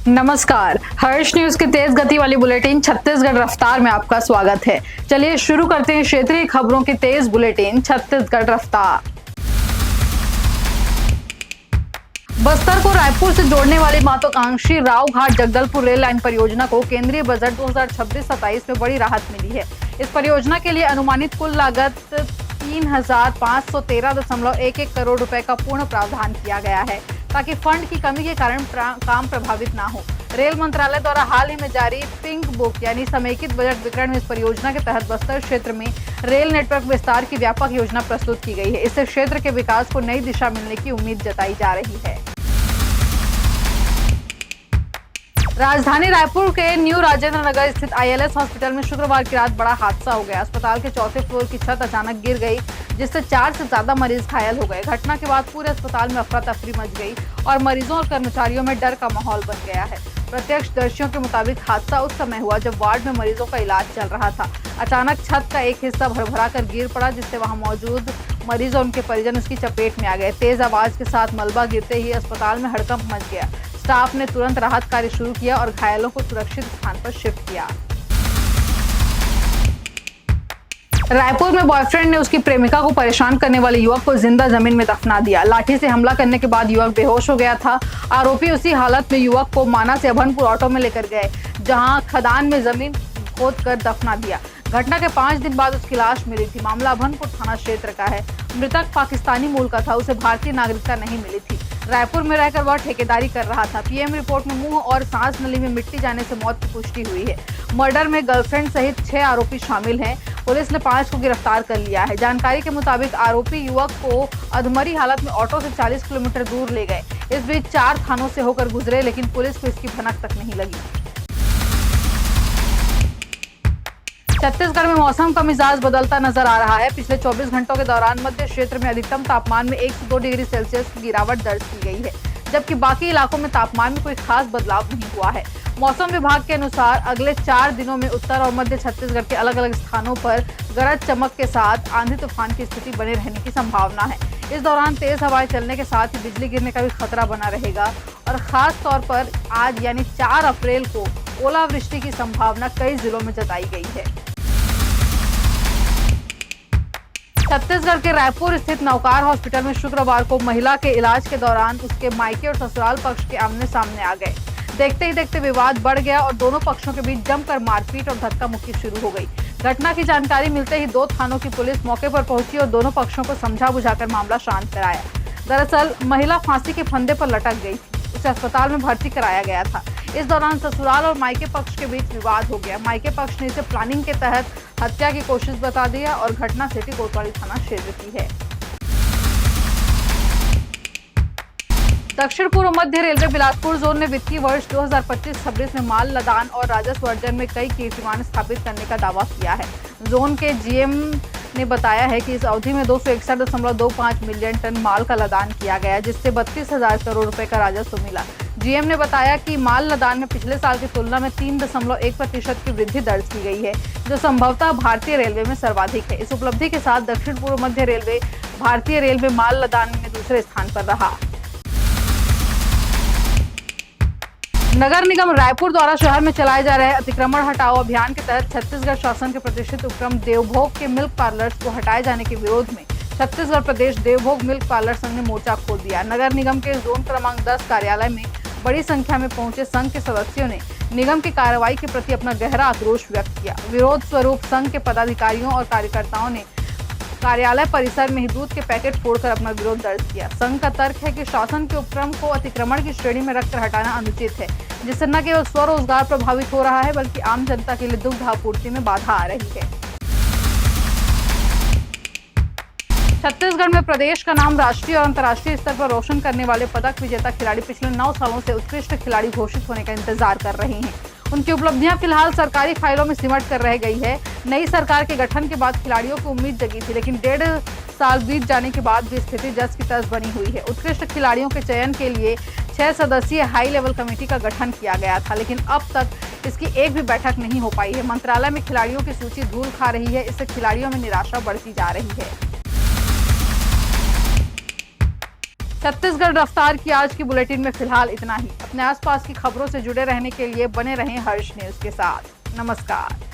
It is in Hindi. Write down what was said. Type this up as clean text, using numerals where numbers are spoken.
नमस्कार, हर्ष न्यूज की तेज गति वाली बुलेटिन छत्तीसगढ़ रफ्तार में आपका स्वागत है। चलिए शुरू करते हैं क्षेत्रीय खबरों की तेज बुलेटिन छत्तीसगढ़ रफ्तार। बस्तर को रायपुर से जोड़ने वाली महत्वाकांक्षी रावघाट जगदलपुर रेल लाइन परियोजना को केंद्रीय बजट 2026-27 में बड़ी राहत मिली है। इस परियोजना के लिए अनुमानित कुल लागत 3,513.11 करोड़ रुपए का पूर्ण प्रावधान किया गया है, ताकि फंड की कमी के कारण काम प्रभावित ना हो। रेल मंत्रालय द्वारा हाल ही में जारी पिंक बुक यानी समेकित बजट विवरण में इस परियोजना के तहत बस्तर क्षेत्र में रेल नेटवर्क विस्तार की व्यापक योजना प्रस्तुत की गई है। इससे क्षेत्र के विकास को नई दिशा मिलने की उम्मीद जताई जा रही है। राजधानी रायपुर के न्यू राजेंद्र नगर स्थित ILS हॉस्पिटल में शुक्रवार की रात बड़ा हादसा हो गया। अस्पताल के चौथे फ्लोर की छत अचानक गिर गई, जिससे 4 से ज्यादा मरीज घायल हो गए। घटना के बाद पूरे अस्पताल में अफरा तफरी मच गई और मरीजों और कर्मचारियों में डर का माहौल बन गया है। प्रत्यक्षदर्शियों के मुताबिक हादसा उस समय हुआ जब वार्ड में मरीजों का इलाज चल रहा था। अचानक छत का एक हिस्सा भरभरा कर गिर पड़ा, जिससे वहां मौजूद मरीज और उनके परिजन उसकी चपेट में आ गए। तेज आवाज के साथ मलबा गिरते ही अस्पताल में हड़कंप मच गया। स्टाफ ने तुरंत राहत कार्य शुरू किया और घायलों को सुरक्षित स्थान पर शिफ्ट किया। रायपुर में बॉयफ्रेंड ने उसकी प्रेमिका को परेशान करने वाले युवक को जिंदा जमीन में दफना दिया। लाठी से हमला करने के बाद युवक बेहोश हो गया था। आरोपी उसी हालत में युवक को माना से अभनपुर ऑटो में लेकर गए, जहां खदान में जमीन खोद कर दफना दिया। घटना के 5 दिन बाद उसकी लाश मिली थी। मामला अभनपुर थाना क्षेत्र का है। मृतक पाकिस्तानी मूल का था, उसे भारतीय नागरिकता नहीं मिली थी। रायपुर में रहकर वह ठेकेदारी कर रहा था। पीएम रिपोर्ट में मुंह और सांस नली में मिट्टी जाने से मौत की पुष्टि हुई है। मर्डर में गर्लफ्रेंड सहित 6 आरोपी शामिल हैं। पुलिस ने 5 को गिरफ्तार कर लिया है। जानकारी के मुताबिक आरोपी युवक को अधमरी हालत में ऑटो से 40 किलोमीटर दूर ले गए। इस बीच 4 थानों से होकर गुजरे, लेकिन पुलिस को इसकी भनक तक नहीं लगी। छत्तीसगढ़ में मौसम का मिजाज बदलता नजर आ रहा है। पिछले 24 घंटों के दौरान मध्य क्षेत्र में अधिकतम तापमान में 1 से 2 डिग्री सेल्सियस की गिरावट दर्ज की गई है, जबकि बाकी इलाकों में तापमान में कोई खास बदलाव नहीं हुआ है। मौसम विभाग के अनुसार अगले 4 दिनों में उत्तर और मध्य छत्तीसगढ़ के अलग अलग स्थानों पर गरज चमक के साथ आंधी तूफान की स्थिति बने रहने की संभावना है। इस दौरान तेज हवाएं चलने के साथ ही बिजली गिरने का भी खतरा बना रहेगा और खास तौर पर आज यानी 4 अप्रैल को ओलावृष्टि की संभावना कई जिलों में जताई गई है। छत्तीसगढ़ के रायपुर स्थित नौकार हॉस्पिटल में शुक्रवार को महिला के इलाज के दौरान उसके मायके और ससुराल पक्ष के आमने सामने आ गए। देखते ही देखते विवाद बढ़ गया और दोनों पक्षों के बीच जमकर मारपीट और धक्का मुक्की शुरू हो गई। घटना की जानकारी मिलते ही 2 थानों की पुलिस मौके पर पहुंची और दोनों पक्षों को समझा बुझाकर मामला शांत कराया। दरअसल महिला फांसी के फंदे पर लटक गई थी। उसे अस्पताल में भर्ती कराया गया था। इस दौरान ससुराल और मायके पक्ष के बीच विवाद हो गया। मायके पक्ष ने इसे प्लानिंग के तहत हत्या की कोशिश बता दिया और घटना सिटी कोतवाली थाना क्षेत्र की है। दक्षिण पूर्व मध्य रेलवे बिलासपुर जोन ने वित्तीय वर्ष 2025-26 में माल लदान और राजस्व अर्जन में कई कीर्तिमान स्थापित करने का दावा किया है। जोन के GM ने बताया है कि इस अवधि में 261.25 मिलियन टन माल का लदान किया गया, जिससे 32,000 करोड़ रुपए का राजस्व मिला। GM ने बताया कि माल लदान में पिछले साल की तुलना में 3.1% की वृद्धि दर्ज की गई है, जो संभवतः भारतीय रेलवे में सर्वाधिक है। इस उपलब्धि के साथ दक्षिण पूर्व मध्य रेलवे भारतीय रेलवे माल लदान में दूसरे स्थान पर रहा। नगर निगम रायपुर द्वारा शहर में चलाए जा रहे अतिक्रमण हटाओ अभियान के तहत छत्तीसगढ़ शासन के प्रतिष्ठित उपक्रम देवभोग के मिल्क पार्लर्स को हटाए जाने के विरोध में छत्तीसगढ़ प्रदेश देवभोग मिल्क पार्लर संघ ने मोर्चा खोल दिया। नगर निगम के जोन क्रमांक 10 कार्यालय में बड़ी संख्या में पहुंचे संघ के सदस्यों ने निगम की कार्रवाई के प्रति अपना गहरा आक्रोश व्यक्त किया। विरोध स्वरूप संघ के पदाधिकारियों और कार्यकर्ताओं ने कार्यालय परिसर में ही दूध के पैकेट फोड़कर अपना विरोध दर्ज किया। संघ का तर्क है कि शासन के उपक्रम को अतिक्रमण की श्रेणी में रखकर हटाना अनुचित है, जिससे न केवल स्वरोजगार प्रभावित हो रहा है बल्कि आम जनता के लिए दुग्ध आपूर्ति में बाधा आ रही है। छत्तीसगढ़ में प्रदेश का नाम राष्ट्रीय और अंतर्राष्ट्रीय स्तर पर रोशन करने वाले पदक विजेता खिलाड़ी पिछले 9 सालों से उत्कृष्ट खिलाड़ी घोषित होने का इंतजार कर रहे हैं। उनकी उपलब्धियां फिलहाल सरकारी फाइलों में सिमट कर रह गई है। नई सरकार के गठन के बाद खिलाड़ियों को उम्मीद जगी थी, लेकिन 1.5 साल बीत जाने के बाद भी स्थिति जस की तस बनी हुई है। उत्कृष्ट खिलाड़ियों के चयन के लिए 6 सदस्यीय हाई लेवल कमेटी का गठन किया गया था, लेकिन अब तक इसकी एक भी बैठक नहीं हो पाई है। मंत्रालय में खिलाड़ियों की सूची धूल खा रही है। इससे खिलाड़ियों में निराशा बढ़ती जा रही है। छत्तीसगढ़ रफ्तार की आज की बुलेटिन में फिलहाल इतना ही। अपने आसपास की खबरों से जुड़े रहने के लिए बने रहें हर्ष न्यूज के साथ। नमस्कार।